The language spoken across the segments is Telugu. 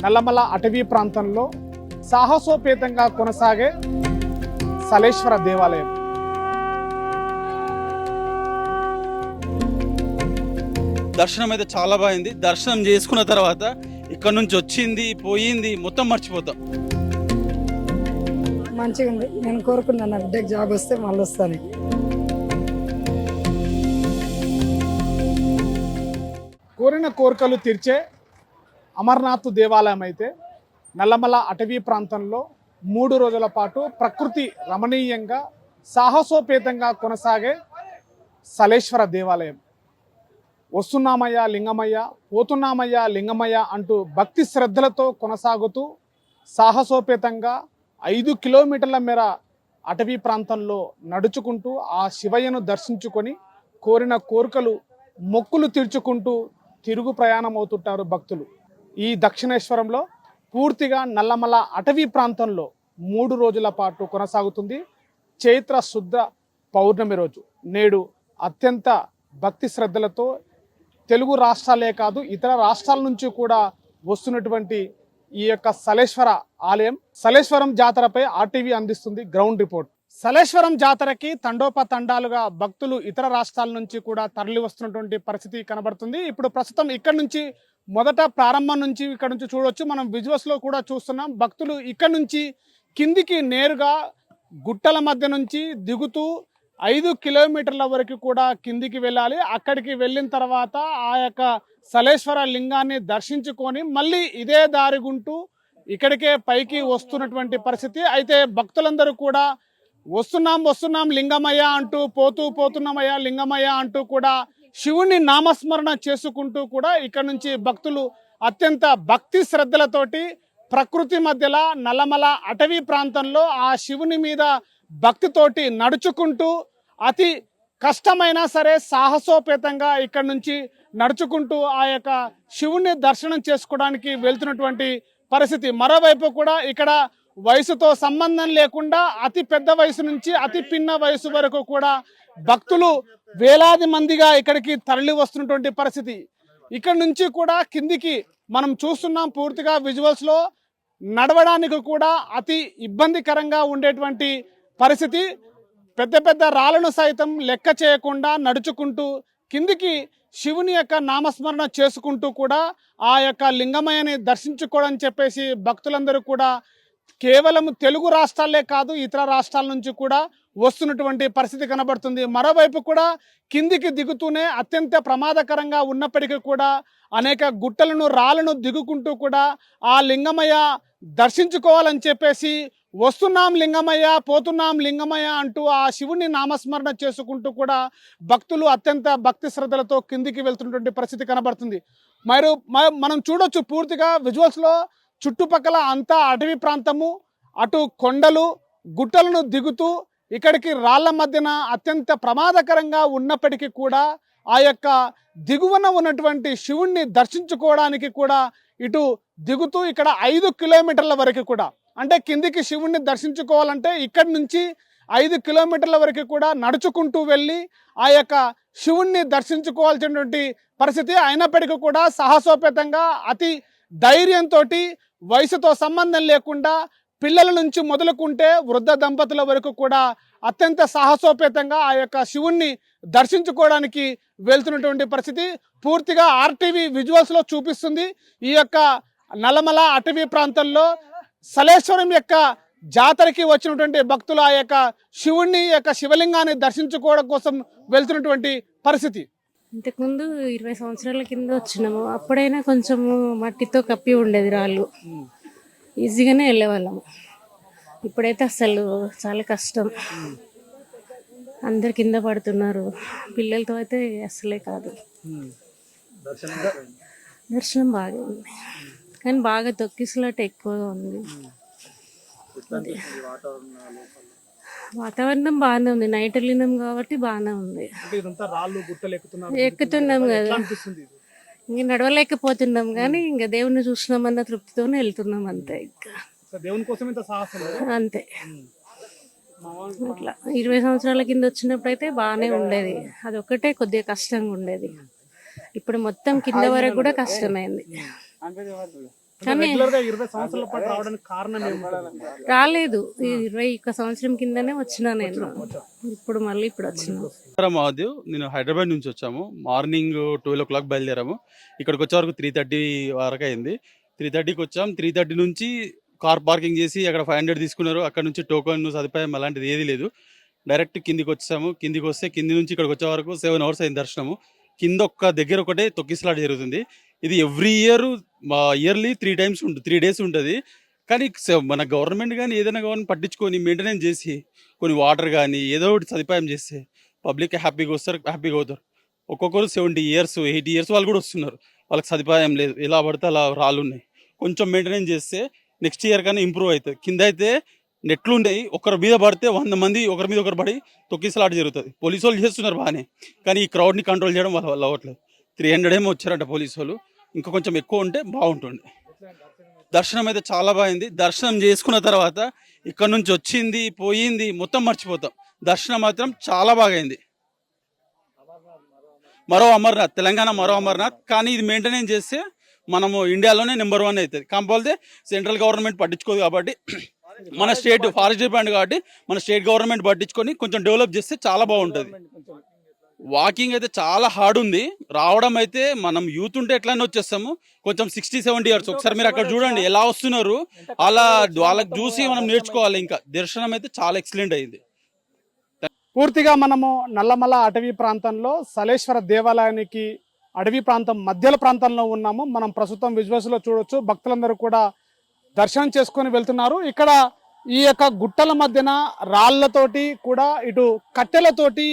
నల్లమల అటవీ ప్రాంతంలో సాహసోపేతంగా కొనసాగే సలేశ్వర దేవాలయం. దర్శనం అయితే చాలా బాగుంది. దర్శనం చేసుకున్న తర్వాత ఇక్కడ నుంచి వచ్చింది పోయింది మొత్తం మర్చిపోతాం. మంచిగా ఉంది. నేను కోరుకున్నాను నా బిడ్డకి జాబ్ వస్తే మళ్ళీ వస్తాను. కోరిన కోరికలు తీర్చే అమర్నాథ్ దేవాలయం అయితే నల్లమల అటవీ ప్రాంతంలో 3 రోజుల పాటు ప్రకృతి రమణీయంగా సాహసోపేతంగా కొనసాగే సలేశ్వర దేవాలయం. వస్తున్నామయ్య లింగమయ్య, పోతున్నామయ్య లింగమయ్య అంటూ భక్తి శ్రద్ధలతో కొనసాగుతూ సాహసోపేతంగా 5 కిలోమీటర్ల మేర అటవీ ప్రాంతంలో నడుచుకుంటూ ఆ శివయ్యను దర్శించుకొని కోరిన కోరికలు మొక్కులు తీర్చుకుంటూ తిరుగు ప్రయాణం అవుతుంటారు భక్తులు. ఈ దక్షిణేశ్వరంలో పూర్తిగా నల్లమల అటవీ ప్రాంతంలో 3 రోజుల పాటు కొనసాగుతుంది. చైత్ర శుద్ధ పౌర్ణమి రోజు నేడు అత్యంత భక్తి శ్రద్ధలతో తెలుగు రాష్ట్రాలే కాదు ఇతర రాష్ట్రాల నుంచి కూడా వస్తున్నటువంటి ఈ యొక్క సలేశ్వర ఆలయం, సలేశ్వరం జాతరపై ఆర్టీవీ అందిస్తుంది గ్రౌండ్ రిపోర్ట్. సలేశ్వరం జాతరకి తండోపతండాలుగా భక్తులు ఇతర రాష్ట్రాల నుంచి కూడా తరలి వస్తున్నటువంటి పరిస్థితి కనబడుతుంది. ఇప్పుడు ప్రస్తుతం ఇక్కడ నుంచి మొదట ప్రారంభం నుంచి ఇక్కడ నుంచి చూడవచ్చు, మనం విజువల్స్ లో కూడా చూస్తున్నాం. భక్తులు ఇక్కడ నుంచి కిందికి నేరుగా గుట్టల మధ్య నుంచి దిగుతూ 5 కిలోమీటర్ల వరకు కూడా కిందికి వెళ్ళాలి. అక్కడికి వెళ్ళిన తర్వాత ఆ యొక్క సలేశ్వర లింగాన్ని దర్శించుకొని మళ్ళీ ఇదే దారి గుంటూ ఇక్కడికే పైకి వస్తున్నటువంటి పరిస్థితి. అయితే భక్తులందరూ కూడా వస్తున్నాం లింగమయ్య అంటూ పోతున్నామయ్య లింగమయ్య అంటూ కూడా శివుని నామస్మరణ చేసుకుంటూ కూడా ఇక్కడ నుంచి భక్తులు అత్యంత భక్తి శ్రద్ధలతోటి ప్రకృతి మధ్యలో నల్లమల అటవీ ప్రాంతంలో ఆ శివుని మీద భక్తితోటి నడుచుకుంటూ అతి కష్టమైనా సరే సాహసోపేతంగా ఇక్కడ నుంచి నడుచుకుంటూ ఆ యొక్క శివుని దర్శనం చేసుకోవడానికి వెళ్తున్నటువంటి పరిస్థితి. మరోవైపు కూడా ఇక్కడ వయసుతో సంబంధం లేకుండా అతి పెద్ద వయసు నుంచి అతి పిన్న వయసు వరకు కూడా భక్తులు వేలాది మందిగా ఇక్కడికి తరలి వస్తున్నటువంటి పరిస్థితి. ఇక్కడ నుంచి కూడా కిందికి మనం చూస్తున్నాం పూర్తిగా విజువల్స్ లో నడవడానికి కూడా అతి ఇబ్బందికరంగా ఉండేటువంటి పరిస్థితి. పెద్ద పెద్ద రాళ్లను సైతం లెక్క చేయకుండా నడుచుకుంటూ కిందికి శివుని యొక్క నామస్మరణ చేసుకుంటూ కూడా ఆ యొక్క లింగమయ్యని దర్శించుకోవడం చెప్పేసి భక్తులందరూ కూడా కేవలం తెలుగు రాష్ట్రాలే కాదు ఇతర రాష్ట్రాల నుంచి కూడా వస్తున్నటువంటి పరిస్థితి కనబడుతుంది. మరోవైపు కూడా కిందికి దిగుతూనే అత్యంత ప్రమాదకరంగా ఉన్నప్పటికీ కూడా అనేక గుట్టలను రాళ్లను దిగుకుంటూ కూడా ఆ లింగమయ్య దర్శించుకోవాలని చెప్పేసి వస్తున్నాం లింగమయ్య పోతున్నాం లింగమయ్య అంటూ ఆ శివుని నామస్మరణ చేసుకుంటూ కూడా భక్తులు అత్యంత భక్తి శ్రద్ధలతో కిందికి వెళ్తున్నటువంటి పరిస్థితి కనబడుతుంది. మనం చూడొచ్చు పూర్తిగా విజువల్స్ లో చుట్టుపక్కల అంతా అటవీ ప్రాంతము, అటు కొండలు గుట్టలను దిగుతూ ఇక్కడికి రాళ్ల మధ్యన అత్యంత ప్రమాదకరంగా ఉన్నప్పటికీ కూడా ఆ యొక్క దిగువన ఉన్నటువంటి శివుణ్ణి దర్శించుకోవడానికి కూడా ఇటు దిగుతూ ఇక్కడ 5 కిలోమీటర్ల వరకు కూడా అంటే కిందికి శివుణ్ణి దర్శించుకోవాలంటే ఇక్కడి నుంచి 5 కిలోమీటర్ల వరకు కూడా నడుచుకుంటూ వెళ్ళి ఆ యొక్క శివుణ్ణి దర్శించుకోవాల్సినటువంటి పరిస్థితి. అయినప్పటికీ కూడా సాహసోపేతంగా అతి ధైర్యంతో వయసుతో సంబంధం లేకుండా పిల్లల నుంచి మొదలుకుంటే వృద్ధ దంపతుల వరకు కూడా అత్యంత సాహసోపేతంగా ఆ యొక్క శివుణ్ణి దర్శించుకోవడానికి వెళ్తున్నటువంటి పరిస్థితి పూర్తిగా ఆర్టీవీ విజువల్స్ లో చూపిస్తుంది. ఈ యొక్క నల్లమల అటవీ ప్రాంతంలో సలేశ్వరం యొక్క జాతరకి వచ్చినటువంటి భక్తులు ఆ యొక్క శివుణ్ణి యొక్క శివలింగాన్ని దర్శించుకోవడం కోసం వెళ్తున్నటువంటి పరిస్థితి. ఇంతకుముందు 20 సంవత్సరాల కింద వచ్చినాము. అప్పుడైనా కొంచెము మట్టితో కప్పి ఉండేది రాళ్ళు, ఈజీగానే వెళ్ళేవాళ్ళము. ఇప్పుడైతే అసలు చాలా కష్టం, అందరు కింద పడుతున్నారు. పిల్లలతో అయితే అసలే కాదు. దర్శనం బాగా ఉంది కానీ బాగా తొక్కిసలాట ఎక్కువగా ఉంది. వాతావరణం బాగానే ఉంది, నైట్ వెళ్ళినాం కాబట్టి బాగానే ఉంది. ఎక్కుతున్నాం కదా, ఇంక నడవలేకపోతున్నాం కానీ ఇంకా దేవుణ్ణి చూసినామన్న తృప్తితోనే వెళ్తున్నాం అంతే. ఇంకా అంతే. అట్లా 20 సంవత్సరాల కింద వచ్చినప్పుడు అయితే బాగానే ఉండేది, అది ఒక్కటే కొద్దిగా కష్టంగా ఉండేది. ఇప్పుడు మొత్తం కింద వరకు కూడా కష్టమైంది. కానీ రెగ్యులర్ గా 20 సంవత్సరాల పాటు రావడానికి కారణం ఏముంటుంది? రాలేదు. ఈ 21 సంవత్సరం కిందనే వచ్చినా నేను. ఇప్పుడు మళ్ళీ ఇప్పుడు వచ్చిన. మహాదేవ్, నేను హైదరాబాద్ నుంచి వచ్చాము. మార్నింగ్ 12 o'clock బయలుదేరాము. ఇక్కడికి వచ్చే వరకు 3:30 వరకు అయింది. 3:30కి వచ్చాం. 3:30 నుంచి కార్ పార్కింగ్ చేసి అక్కడ 500 తీసుకున్నారు. అక్కడ నుంచి టోకన్ సదుపాయం అలాంటిది ఏది లేదు. డైరెక్ట్ కిందికి వచ్చాము. కిందికి వస్తే కింది నుంచి ఇక్కడికి వచ్చే వరకు 7 hours అయింది దర్శనము. కింద ఒక్క దగ్గర ఒకటే తొక్కిసలాట జరుగుతుంది. ఇది ఎవ్రీ ఇయర్ ఇయర్లీ 3 times ఉంటుంది, 3 days ఉంటుంది. కానీ మన గవర్నమెంట్ కానీ ఏదైనా గవర్నమెంట్ పట్టించుకొని మెయింటెనెన్స్ చేసి కొన్ని వాటర్ కానీ ఏదో ఒకటి సదుపాయం చేస్తే పబ్లిక్ హ్యాపీగా వస్తారు, హ్యాపీగా అవుతారు. ఒక్కొక్కరు 70 years 80 years వాళ్ళు కూడా వస్తున్నారు. వాళ్ళకి సదుపాయం లేదు, ఎలా పడితే అలా రాళ్ళు ఉన్నాయి. కొంచెం మెయింటెనెన్స్ చేస్తే నెక్స్ట్ ఇయర్ కానీ ఇంప్రూవ్ అవుతుంది. కింద అయితే నెట్లు ఉన్నాయి, ఒకరి మీద పడితే 100 మంది ఒకరి మీద ఒకరు పడి తొక్కిసలాట జరుగుతుంది. పోలీసు వాళ్ళు చేస్తున్నారు బాగానే, కానీ ఈ క్రౌడ్ని కంట్రోల్ చేయడం వాళ్ళ వల్ల అవ్వట్లేదు. 300 ఏమో వచ్చారంట పోలీసు వాళ్ళు. ఇంకా కొంచెం ఎక్కువ ఉంటే బాగుంటుండే. దర్శనం అయితే చాలా బాగుంది. దర్శనం చేసుకున్న తర్వాత ఇక్కడ నుంచి వచ్చింది పోయింది మొత్తం మర్చిపోతాం. దర్శనం మాత్రం చాలా బాగైంది. మరో అమర్నాథ్, తెలంగాణ మరో అమర్నాథ్. కానీ ఇది మెయింటెనెన్స్ చేస్తే మనము ఇండియాలోనే నెంబర్ 1 అవుతుంది. కాకపోతే సెంట్రల్ గవర్నమెంట్ పట్టించుకోదు కాబట్టి, మన స్టేట్ ఫారెస్ట్ డిపార్ట్మెంట్ కాబట్టి మన స్టేట్ గవర్నమెంట్ పట్టించుకొని కొంచెం డెవలప్ చేస్తే చాలా బాగుంటుంది. వాకింగ్ అయితే చాలా హార్డ్ ఉంది. రావడం అయితే మనం యూత్ ఉంటే ఎట్లనే వచ్చేస్తాము. కొంచెం 60-70 years ఒకసారి మీరు అక్కడ చూడండి ఎలా వస్తున్నారు. అలా వాళ్ళకి చూసి మనం నేర్చుకోవాలి. ఇంకా దర్శనం అయితే చాలా ఎక్సలెంట్ అయింది. పూర్తిగా మనము నల్లమల అటవీ ప్రాంతంలో సలేశ్వర దేవాలయానికి అడవి ప్రాంతం మధ్యల ప్రాంతంలో ఉన్నాము. మనం ప్రస్తుతం విజువల్స్ లో చూడొచ్చు, భక్తులందరూ కూడా దర్శనం చేసుకొని వెళ్తున్నారు. ఇక్కడ ఈ యొక్క గుట్టల మధ్యన రాళ్లతోటి కూడా ఇటు కట్టెలతోటి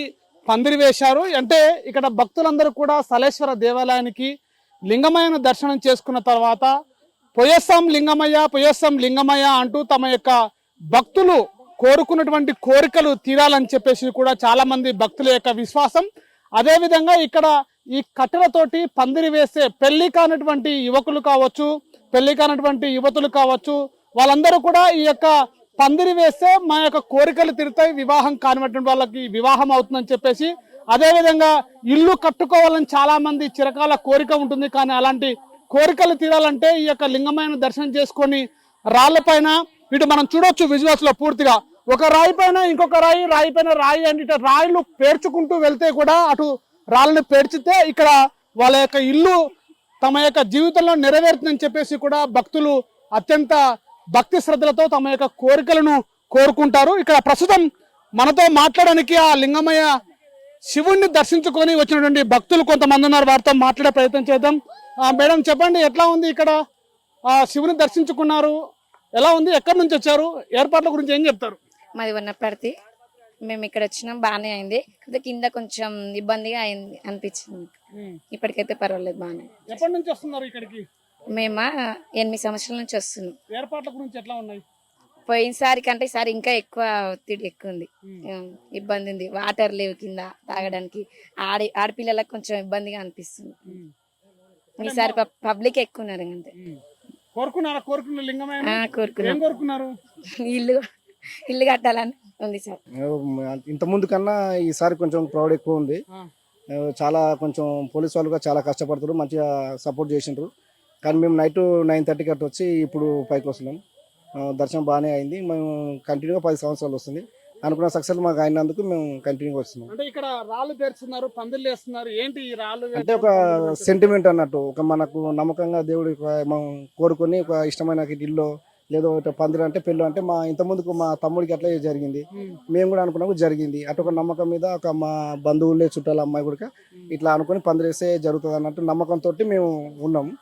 పందిరి వేశారు. అంటే ఇక్కడ భక్తులందరూ కూడా సలేశ్వర దేవాలయానికి లింగమయ్యను దర్శనం చేసుకున్న తర్వాత పొయ్యస్సం లింగమయ్య, పొయ్యస్సం లింగమయ్య అంటూ తమ యొక్క భక్తులు కోరుకున్నటువంటి కోరికలు తీరాలని చెప్పేసి కూడా చాలా మంది భక్తుల యొక్క విశ్వాసం. అదేవిధంగా ఇక్కడ ఈ కట్టెలతోటి పందిరి వేస్తే పెళ్లి కానటువంటి యువకులు కావచ్చు, పెళ్లి కానటువంటి యువతులు కావచ్చు, వాళ్ళందరూ కూడా ఈ యొక్క పందిరి వేస్తే మా యొక్క కోరికలు తీరుతాయి, వివాహం కానిటువంటి వాళ్ళకి వివాహం అవుతుందని చెప్పేసి. అదేవిధంగా ఇల్లు కట్టుకోవాలని చాలా మంది చిరకాల కోరిక ఉంటుంది. కానీ అలాంటి కోరికలు తీరాలంటే ఈ యొక్క లింగమైన దర్శనం చేసుకొని రాళ్లపైన ఇటు మనం చూడొచ్చు విజువల్స్ లో పూర్తిగా ఒక రాయి పైన ఇంకొక రాయి, రాయి పైన రాయి అంటే ఇటు రాయిలు పేర్చుకుంటూ వెళ్తే కూడా అటు రాళ్ళని పేర్చితే ఇక్కడ వాళ్ళ యొక్క ఇల్లు తమ యొక్క జీవితంలో నెరవేరుతుందని చెప్పేసి కూడా భక్తులు అత్యంత భక్తి శ్రద్ధలతో తమ యొక్క కోరికలను కోరుకుంటారు. ఇక్కడ ప్రస్తుతం మనతో మాట్లాడడానికి ఆ లింగమయ్య శివుణ్ణి దర్శించుకొని వచ్చినటువంటి భక్తులు కొంతమంది ఉన్నారు. వారితో మాట్లాడే ప్రయత్నం చేద్దాం. మేడం చెప్పండి, ఎట్లా ఉంది ఇక్కడ శివుని దర్శించుకున్నారు, ఎలా ఉంది, ఎక్కడి నుంచి వచ్చారు, ఏర్పాట్ల గురించి ఏం చెప్తారు? మాది వన్నపర్తి. మేము ఇక్కడ వచ్చినాం, బాగానే అయింది. కింద కొంచెం ఇబ్బందిగా అయింది అనిపించింది. ఇప్పటికైతే పర్వాలేదు, బాగానే. ఎప్పటి నుంచి వస్తున్నారు ఇక్కడికి? మేము 8 సంవత్సరాల నుంచి వస్తున్నాం. ఏర్పాట్ల గురించి ఎట్లా ఉన్నాయి? పోయినసారి కంటే ఈసారి ఇంకా ఎక్కువ ఒత్తిడి ఎక్కువ ఉంది, ఇబ్బంది ఉంది. వాటర్ లేవు కింద తాగడానికి. ఆడపిల్లలకు కొంచెం ఇబ్బందిగా అనిపిస్తుంది. ఈసారి పబ్లిక్ ఎక్కువ ఉన్నారు. అంతే కోరుకున్నారా? కోరుకున్న లింగమైన కోరుకున్నారు. ఇల్లు కట్టాలని ఉంది సార్. ఇంత ముందు కన్నా ఈసారి కొంచెం క్రౌడ్ ఎక్కువ ఉంది. చాలా కొంచెం పోలీసు వాళ్ళు చాలా కష్టపడుతున్నారు, మంచిగా సపోర్ట్ చేసిండ్రు. కానీ మేము నైట్ 9:30కి అట్టు వచ్చి ఇప్పుడు పైకి వస్తున్నాం. దర్శనం బాగానే అయింది. మేము కంటిన్యూగా 10 సంవత్సరాలు వస్తుంది. అనుకున్న సక్సెస్ మాకు అయినందుకు మేము కంటిన్యూగా వస్తున్నాం. అంటే ఇక్కడ రాళ్ళు పేరుస్తున్నారు, పందిర్లు వేస్తున్నారు, ఏంటి ఈ రాళ్ళు? అంటే ఒక సెంటిమెంట్ అన్నట్టు, ఒక మనకు నమ్మకంగా దేవుడి మనం కోరుకొని ఒక ఇష్టమైన ఇల్లు లేదో పందిరి అంటే పెళ్ళి అంటే మా ఇంతకుముందుకు మా తమ్ముడికి అట్లా జరిగింది. మేము కూడా అనుకున్నాము, జరిగింది. అటు ఒక నమ్మకం మీద ఒక మా బంధువులే చుట్టాల అమ్మాయి కూడా ఇట్లా అనుకుని పందిరేస్తే జరుగుతుంది అన్నట్టు నమ్మకంతో మేము ఉన్నాము.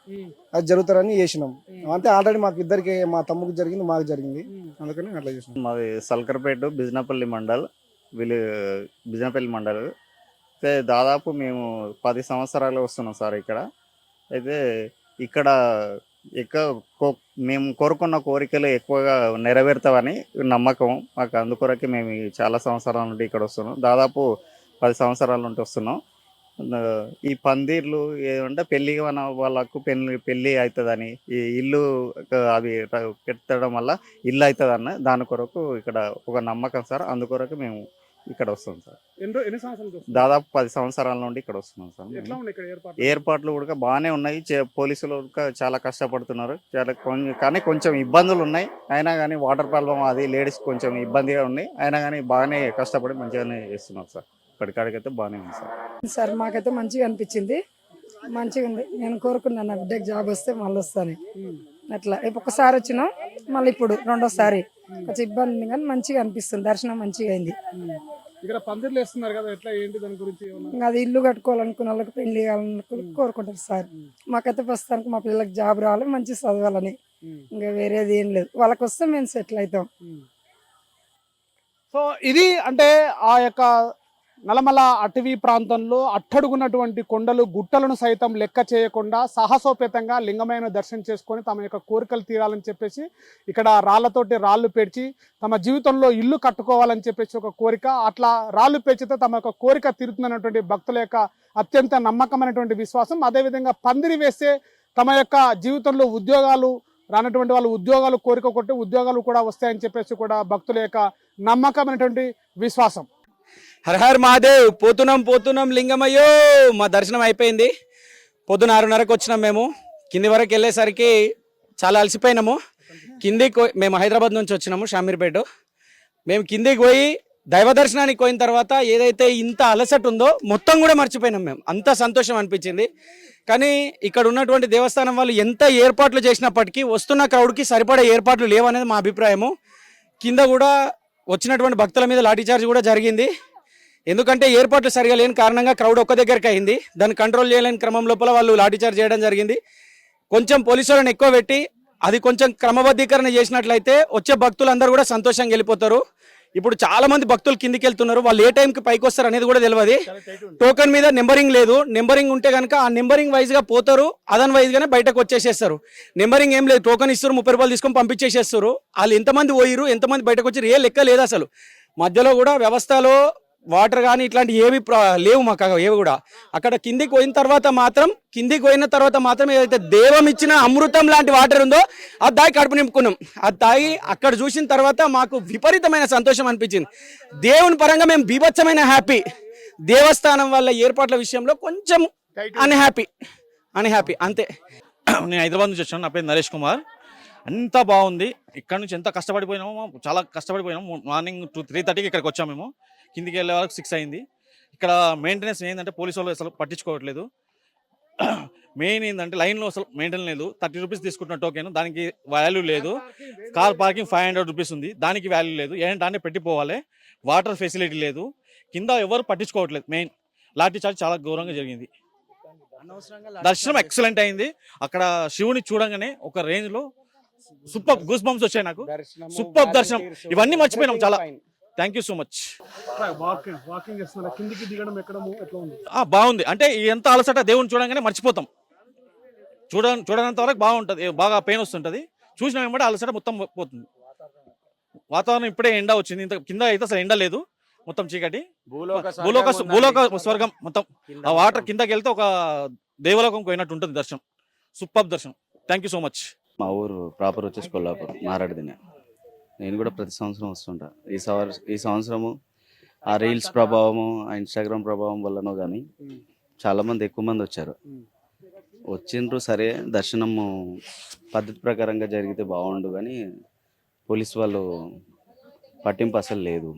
అది జరుగుతారని చేసినాం. అంటే ఆల్రెడీ మాకు ఇద్దరికి, మా తమ్ముడికి జరిగింది, మాకు జరిగింది, అందుకని అట్లా చేసినాం. మాది సల్కర్పేట బిజినపల్లి మండల్, బిజినపల్లి మండల్. అయితే దాదాపు మేము 10 సంవత్సరాలు వస్తున్నాం సార్ ఇక్కడ. అయితే ఇక్కడ మేము కోరుకున్న కోరికలు ఎక్కువగా నెరవేరుతామని నమ్మకం మాకు. అందుకొరకే మేము చాలా సంవత్సరాల నుండి ఇక్కడ వస్తున్నాం. దాదాపు 10 సంవత్సరాల నుండి వస్తున్నాం. ఈ పందిర్లు ఏమంటే పెళ్ళి వాళ్ళకు పెళ్ళి అవుతుందని, ఈ ఇల్లు అవి పెట్టడం వల్ల ఇల్లు అవుతుందన్న దాని కొరకు ఇక్కడ ఒక నమ్మకం సార్. అందుకొరకు మేము ఇక్కడ వస్తాం సార్. ఎన్ని సంవత్సరాల నుంచి వస్తున్నారు? దాదాపు 10 సంవత్సరాల నుండి ఇక్కడ వస్తున్నాం సార్. ఎట్లా ఉన్నాయి ఇక్కడ ఏర్పాటు? ఏర్పాట్లు కూడా బాగానే ఉన్నాయి. పోలీసులు కూడా చాలా కష్టపడుతున్నారు. కానీ కొంచెం ఇబ్బందులు ఉన్నాయి. అయినా కానీ వాటర్ ప్రాబ్లం అది లేడీస్ కొంచెం ఇబ్బందిగా ఉన్నాయి. అయినా కానీ బాగానే కష్టపడి మంచిగానే చేస్తున్నారు సార్. ఇప్పటికాడికైతే బాగానే ఉంది సార్. సార్ మాకైతే మంచిగా అనిపించింది, మంచిగా ఉంది. నేను కోరుకున్నాను నా బిడ్డకి జాబ్ వస్తే మళ్ళీ వస్తాను. అట్లా ఒక్కసారి వచ్చినా మళ్ళీ ఇప్పుడు రెండోసారి కొంచెం ఇబ్బంది ఉంది కానీ మంచిగా అనిపిస్తుంది. దర్శనం మంచిగా అయింది. ఇక్కడ పందిర్లు వేస్తున్నారు కదా, ఎట్లా ఏంటి దాని గురించి ఏమన్నా? ఇంకా అది ఇల్లు కట్టుకోవాలనుకున్న వాళ్ళకి, పెళ్లి కావాలనుకున్న కోరుకుంటారు సార్. మాకైతే ప్రస్తుతానికి మా పిల్లలకి జాబ్ రావాలి, మంచి చదవాలని, ఇంకా వేరేది ఏం లేదు. వాళ్ళకి వస్తే మేము సెటిల్ అవుతాం. సో ఇది అంటే ఆ యొక్క నల్లమల అటవీ ప్రాంతంలో అట్టడుగున్నటువంటి కొండలు గుట్టలను సైతం లెక్క చేయకుండా సాహసోపేతంగా లింగమైన దర్శనం చేసుకొని తమ యొక్క కోరికలు తీరాలని చెప్పేసి ఇక్కడ రాళ్లతోటి రాళ్ళు పేర్చి తమ జీవితంలో ఇల్లు కట్టుకోవాలని చెప్పేసి ఒక కోరిక, అట్లా రాళ్ళు పేర్చితే తమ యొక్క కోరిక తీరుతుందన్నటువంటి భక్తుల యొక్క అత్యంత నమ్మకమైనటువంటి విశ్వాసం. అదేవిధంగా పందిరి వేస్తే తమ యొక్క జీవితంలో ఉద్యోగాలు రానటువంటి వాళ్ళు ఉద్యోగాలు కోరిక కొట్టి ఉద్యోగాలు కూడా వస్తాయని చెప్పేసి కూడా భక్తుల యొక్క నమ్మకమైనటువంటి విశ్వాసం. హర హర్ మహాదేవ్. పోతున్నాం లింగమయ్యో. మా దర్శనం అయిపోయింది. పొద్దున 6:30కి వచ్చినాం మేము. కింది వరకు వెళ్ళేసరికి చాలా అలసిపోయినాము. కిందికి మేము హైదరాబాద్ నుంచి వచ్చినాము, షామీర్పేట. మేము కిందికి పోయి దైవ దర్శనానికి పోయిన తర్వాత ఏదైతే ఇంత అలసట ఉందో మొత్తం కూడా మర్చిపోయినాం మేము. అంత సంతోషం అనిపించింది. కానీ ఇక్కడ ఉన్నటువంటి దేవస్థానం వాళ్ళు ఎంత ఏర్పాట్లు చేసినప్పటికీ వస్తున్న క్రౌడ్కి సరిపడే ఏర్పాట్లు లేవనేది మా అభిప్రాయము. కింద కూడా వచ్చినటువంటి భక్తుల మీద లాఠీచార్జ్ కూడా జరిగింది. ఎందుకంటే ఏర్పాట్లు సరిగా లేని కారణంగా క్రౌడ్ ఒక్క దగ్గరికి అయింది. దాన్ని కంట్రోల్ చేయలేని క్రమం లోపల వాళ్ళు లాఠీచార్జ్ చేయడం జరిగింది. కొంచెం పోలీసు వాళ్ళని ఎక్కువ పెట్టి అది కొంచెం క్రమబద్ధీకరణ చేసినట్లయితే వచ్చే భక్తులందరూ కూడా సంతోషంగా వెళ్ళిపోతారు. ఇప్పుడు చాలా మంది భక్తులు కిందికి వెళ్తున్నారు. వాళ్ళు ఏ టైంకి పైకి వస్తారు అనేది కూడా తెలియదు. టోకెన్ మీద నెంబరింగ్ లేదు. నెంబరింగ్ ఉంటే కనుక ఆ నెంబరింగ్ వైజ్ గా పోతారు, అదన్ వైజ్ గానే బయటకు వచ్చేసేస్తారు. నెంబరింగ్ ఏం లేదు. టోకెన్ ఇస్తారు, 30 రూపాయలు తీసుకొని పంపించేసేస్తారు. వాళ్ళు ఎంతమంది పోయిరు, ఎంతమంది బయటకు వచ్చారు ఏ లెక్క లేదు అసలు. మధ్యలో కూడా వ్యవస్థలో వాటర్ కానీ ఇట్లాంటి ఏవి లేవు మాకు. ఏవి కూడా అక్కడ కిందికి పోయిన తర్వాత మాత్రం ఏదైతే దేవం ఇచ్చిన అమృతం లాంటి వాటర్ ఉందో అది తాగి కడుపు నింపుకున్నాం. అది తాగి అక్కడ చూసిన తర్వాత మాకు విపరీతమైన సంతోషం అనిపించింది. దేవుని పరంగా మేము బీభత్సమైన హ్యాపీ. దేవస్థానం వాళ్ళ ఏర్పాట్ల విషయంలో కొంచెం అన్హ్యాపీ అంతే. నేను హైదరాబాద్ నుంచి వచ్చాను. నా పేరు నరేష్ కుమార్. అంతా బాగుంది. ఇక్కడ నుంచి ఎంత కష్టపడిపోయినామో, చాలా కష్టపడిపోయినాము. మార్నింగ్ 3:30కి ఇక్కడికి వచ్చాము మేము. కిందికి వెళ్ళే వరకు 6 అయింది. ఇక్కడ మెయింటెనెన్స్ ఏంటంటే పోలీసు వాళ్ళు అసలు పట్టించుకోవట్లేదు. మెయిన్ ఏంటంటే లైన్లో అసలు మెయింటైన్ లేదు. 30 రూపీస్ తీసుకుంటున్న టోకెన్, దానికి వాల్యూ లేదు. కార్ పార్కింగ్ 500 రూపీస్ ఉంది, దానికి వాల్యూ లేదు. ఏంటంటే పెట్టిపోవాలి. వాటర్ ఫెసిలిటీ లేదు. కింద ఎవరు పట్టించుకోవట్లేదు. మెయిన్ లాఠీ చార్జ్ చాలా ఘోరంగా జరిగింది. దర్శనం ఎక్సలెంట్ అయింది. అక్కడ శివుని చూడంగానే ఒక రేంజ్ లో సూపర్ గూస్ బంప్స్ వచ్చాయి నాకు. సూపర్ దర్శనం. ఇవన్నీ మర్చిపోయినాం చాలా. Thank you so much. బాగుంది. అంటే ఎంత అలసట దేవుని చూడంగానే మర్చిపోతాం. చూడనంత వరకు బాగుంటుంది. బాగా పెయిన్ వస్తుంటది. చూసిన వెంబడి అలసట మొత్తం పోతుంది. వాతావరణం ఇప్పుడే ఎండ వచ్చింది. ఇంత కింద అయితే అసలు ఎండ లేదు, మొత్తం చీకటి. భూలోక స్వర్గం మొత్తం. ఆ వాటర్ కిందకి వెళ్తే ఒక దేవలోకం పోయినట్టు ఉంటుంది దర్శనం. సూపర్ దర్శనం. Thank you so much. మా ఊరు ప్రాపర్ వచ్చేసి కొల్లాపూర్, మారాడిదినే. నేను కూడా ప్రతి సంవత్సరం వస్తుంటా. ఈ సంవత్సరము ఆ రీల్స్ ప్రభావము, ఆ ఇన్స్టాగ్రామ్ ప్రభావం వల్లనో కానీ చాలా మంది ఎక్కువ మంది వచ్చారు. వచ్చిండ్రు సరే, దర్శనము పద్ధతి ప్రకారంగా జరిగితే బాగుండు కానీ పోలీస్ వాళ్ళు పట్టింపు అసలు లేదు.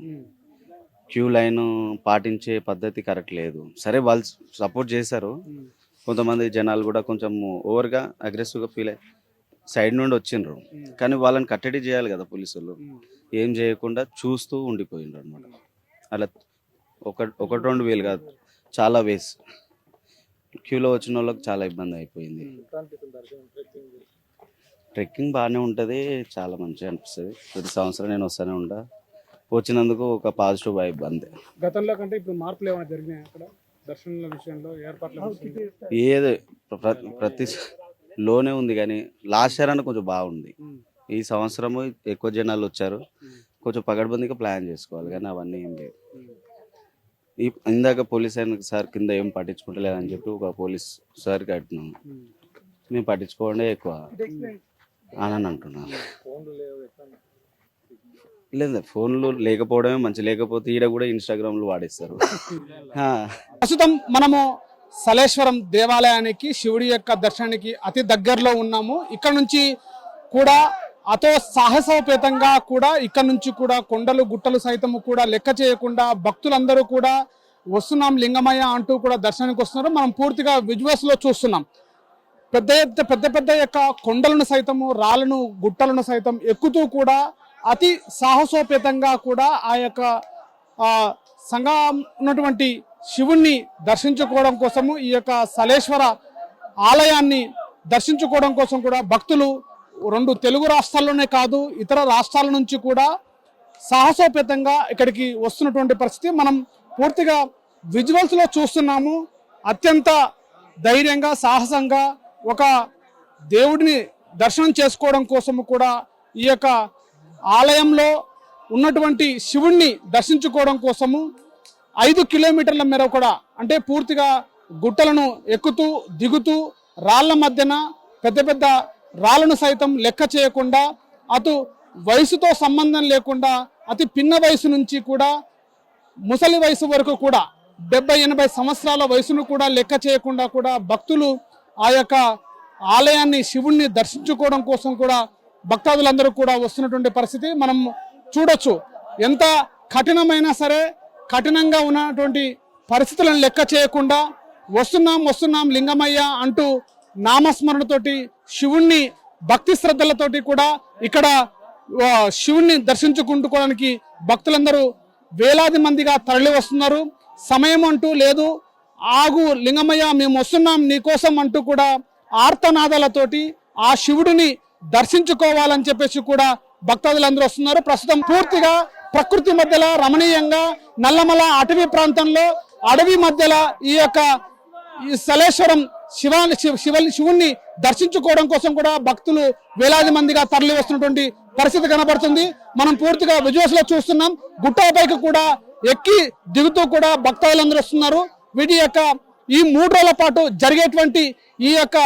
క్యూ లైన్ పాటించే పద్ధతి కరెక్ట్ లేదు. సరే వాళ్ళు సపోర్ట్ చేశారు. కొంతమంది జనాలు కూడా కొంచెం ఓవర్గా అగ్రెసివ్గా ఫీల్ అయ్యి సైడ్ నుండి వచ్చిండ్రు. కానీ వాళ్ళని కట్టడి చేయాలి కదా పోలీసులు. ఏం చేయకుండా చూస్తూ ఉండిపోయిండ్రు అనమాట. అలా ఒకటి 2 వేలు కాదు, చాలా వేస్. క్యూలో వచ్చిన వాళ్ళకి చాలా ఇబ్బంది అయిపోయింది. ట్రెక్కింగ్ బాగానే ఉంటుంది, చాలా మంచిగా అనిపిస్తుంది. ప్రతి సంవత్సరం నేను వస్తూనే ఉంటా. వచ్చినందుకు ఒక పాజిటివ్ వైబ్ అంతే. గతంలో కంటే ఇప్పుడు మార్పులు ఏమైనా జరిగినాయి అక్కడ దర్శనాల విషయంలో, ఏర్పాట్ల విషయంలో? ఏదో ప్రతి లోనే ఉంది కానీ లాస్ట్ ఇయర్ అన్న కొంచెం బాగుంది. ఈ సంవత్సరము ఎక్కువ జనాలు వచ్చారు. కొంచెం పగడ్బందీగా ప్లాన్ చేసుకోవాలి కానీ అవన్నీ ఏం లేవు. ఇందాక పోలీస్ ఆయన సార్ కింద ఏం పట్టించుకుంటలేదని చెప్పి ఒక పోలీస్ సార్కి అడుగుతున్నాము. మేము పట్టించుకోవడే ఎక్కువ అని అంటున్నాను. లేదు ఫోన్లు లేకపోవడమే మంచి, లేకపోతే ఈడ కూడా ఇన్స్టాగ్రామ్లు వాడేస్తారు. ఆ. ప్రస్తుతం మనము సలేశ్వరం దేవాలయానికి, శివుడి యొక్క దర్శనానికి అతి దగ్గరలో ఉన్నాము. ఇక్కడ నుంచి కూడా అతో సాహసోపేతంగా కూడా ఇక్కడ నుంచి కూడా కొండలు గుట్టలు సైతము కూడా లెక్క చేయకుండా భక్తులందరూ కూడా వస్తున్నాం లింగమయ్య అంటూ కూడా దర్శనానికి వస్తున్నారు. మనం పూర్తిగా విజువల్స్ లో చూస్తున్నాం. పెద్ద పెద్ద యొక్క కొండలను సైతము, రాళ్ళను, గుట్టలను సైతం ఎక్కుతూ కూడా అతి సాహసోపేతంగా కూడా ఆ యొక్క సంఘం ఉన్నటువంటి శివుణ్ణి దర్శించుకోవడం కోసము, ఈ యొక్క సలేశ్వర ఆలయాన్ని దర్శించుకోవడం కోసం కూడా భక్తులు 2 తెలుగు రాష్ట్రాల్లోనే కాదు ఇతర రాష్ట్రాల నుంచి కూడా సాహసోపేతంగా ఇక్కడికి వస్తున్నటువంటి పరిస్థితి మనం పూర్తిగా విజువల్స్ లో చూస్తున్నాము. అత్యంత ధైర్యంగా, సాహసంగా ఒక దేవుడిని దర్శనం చేసుకోవడం కోసము కూడా ఈ యొక్క ఆలయంలో ఉన్నటువంటి శివుణ్ణి దర్శించుకోవడం కోసము 5 కిలోమీటర్ల మేర కూడా, అంటే పూర్తిగా గుట్టలను ఎక్కుతూ దిగుతూ రాళ్ల మధ్యన పెద్ద పెద్ద రాళ్లను సైతం లెక్క చేయకుండా, అటు వయసుతో సంబంధం లేకుండా అతి పిన్న వయసు నుంచి కూడా ముసలి వయసు వరకు కూడా 70-80 సంవత్సరాల వయసును కూడా లెక్క చేయకుండా కూడా భక్తులు ఆ యొక్క ఆలయాన్ని, శివుణ్ణి దర్శించుకోవడం కోసం కూడా భక్తాదులందరూ కూడా వస్తున్నటువంటి పరిస్థితి మనం చూడొచ్చు. ఎంత కఠినమైనా సరే కఠినంగా ఉన్నటువంటి పరిస్థితులను లెక్క చేయకుండా వస్తున్నాం లింగమయ్య అంటూ నామస్మరణతోటి శివుణ్ణి భక్తి శ్రద్ధలతోటి కూడా ఇక్కడ శివుణ్ణి దర్శించుకుంటుకోవడానికి భక్తులందరూ వేలాది మందిగా తరలి వస్తున్నారు. సమయం అంటూ లేదు, ఆగు లింగమయ్య మేము వస్తున్నాం నీకోసం అంటూ కూడా ఆర్తనాదాలతోటి ఆ శివుడిని దర్శించుకోవాలని చెప్పేసి కూడా భక్తాదులందరూ వస్తున్నారు. ప్రస్తుతం పూర్తిగా ప్రకృతి మధ్యలో రమణీయంగా నల్లమల అటవీ ప్రాంతంలో అడవి మధ్యలో ఈ యొక్క సలేశ్వరం శివుణ్ణి దర్శించుకోవడం కోసం కూడా భక్తులు వేలాది మందిగా తరలి వస్తున్నటువంటి పరిస్థితి కనబడుతుంది. మనం పూర్తిగా విజువల్స్ లో చూస్తున్నాం. గుట్టపైకి కూడా ఎక్కి దిగుతూ కూడా భక్తులందరూ వస్తున్నారు. వీటి యొక్క ఈ 3 రోజుల పాటు జరిగేటువంటి ఈ యొక్క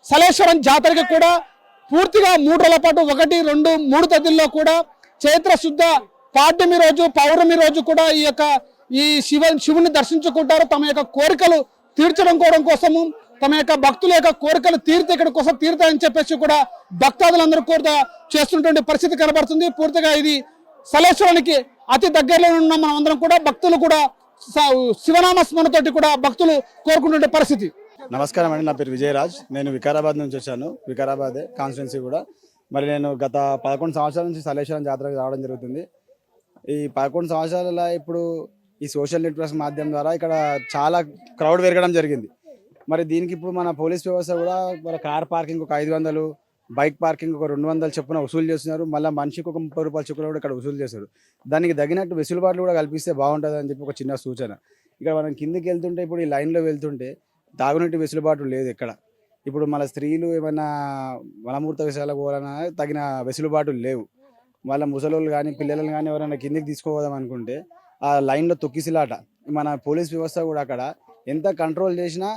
సలేశ్వరం జాతరకి కూడా పూర్తిగా 3 రోజుల పాటు 1, 2, 3 తేదీల్లో కూడా చైత్ర శుద్ధ పాడ్యమి రోజు, పౌర్ణమి రోజు కూడా ఈ శివుని దర్శించుకుంటారు. తమ యొక్క కోరికలు తీర్చడం కోసము, తమ యొక్క భక్తుల యొక్క కోరికలు తీరితే ఇక్కడ కోసం తీరుతాయని చెప్పేసి కూడా భక్తాదులందరూ కూడా చేస్తున్నటువంటి పరిస్థితి కనబడుతుంది. పూర్తిగా ఇది సలేశ్వరానికి అతి దగ్గరలో ఉన్న మనం అందరం కూడా భక్తులు కూడా శివనామ స్మరణతోటి కూడా భక్తులు కోరుకునే పరిస్థితి. నమస్కారం అండి, నా పేరు విజయరాజ్. నేను వికారాబాద్ నుంచి వచ్చాను. వికారాబాదే కాన్స్టిట్యున్సీ కూడా. మరి నేను గత 11 సంవత్సరాల నుంచి సలేశ్వరం జాతరకు రావడం జరుగుతుంది. ఈ 11 సంవత్సరాల ఇప్పుడు ఈ సోషల్ నెట్వర్క్స్ మాధ్యమం ద్వారా ఇక్కడ చాలా క్రౌడ్ పెరగడం జరిగింది. మరి దీనికి ఇప్పుడు మన పోలీస్ వ్యవస్థ కూడా మన కార్ పార్కింగ్ ఒక 500, బైక్ పార్కింగ్ ఒక 200 చొప్పున వసూలు చేస్తున్నారు. మళ్ళీ మనిషికి ఒక 30 రూపాయల చొప్పున కూడా ఇక్కడ వసూలు చేస్తారు. దానికి తగినట్టు వెసులుబాట్లు కూడా కల్పిస్తే బాగుంటుంది అని చెప్పి ఒక చిన్న సూచన. ఇక్కడ మనం కిందికి వెళ్తుంటే, ఇప్పుడు ఈ లైన్లో వెళ్తుంటే తాగునీటి వెసులుబాటు లేదు ఎక్కడ. ఇప్పుడు మన స్త్రీలు ఏమైనా మలమూర్త విషయాలకు పోవాలన్నా తగిన వెసులుబాటు లేవు. వాళ్ళ ముసలోళ్ళు కానీ పిల్లలను కానీ ఎవరైనా కిందికి తీసుకోవదాం అనుకుంటే ఆ లైన్లో తొక్కిసిలాట. మన పోలీస్ వ్యవస్థ కూడా అక్కడ ఎంత కంట్రోల్ చేసినా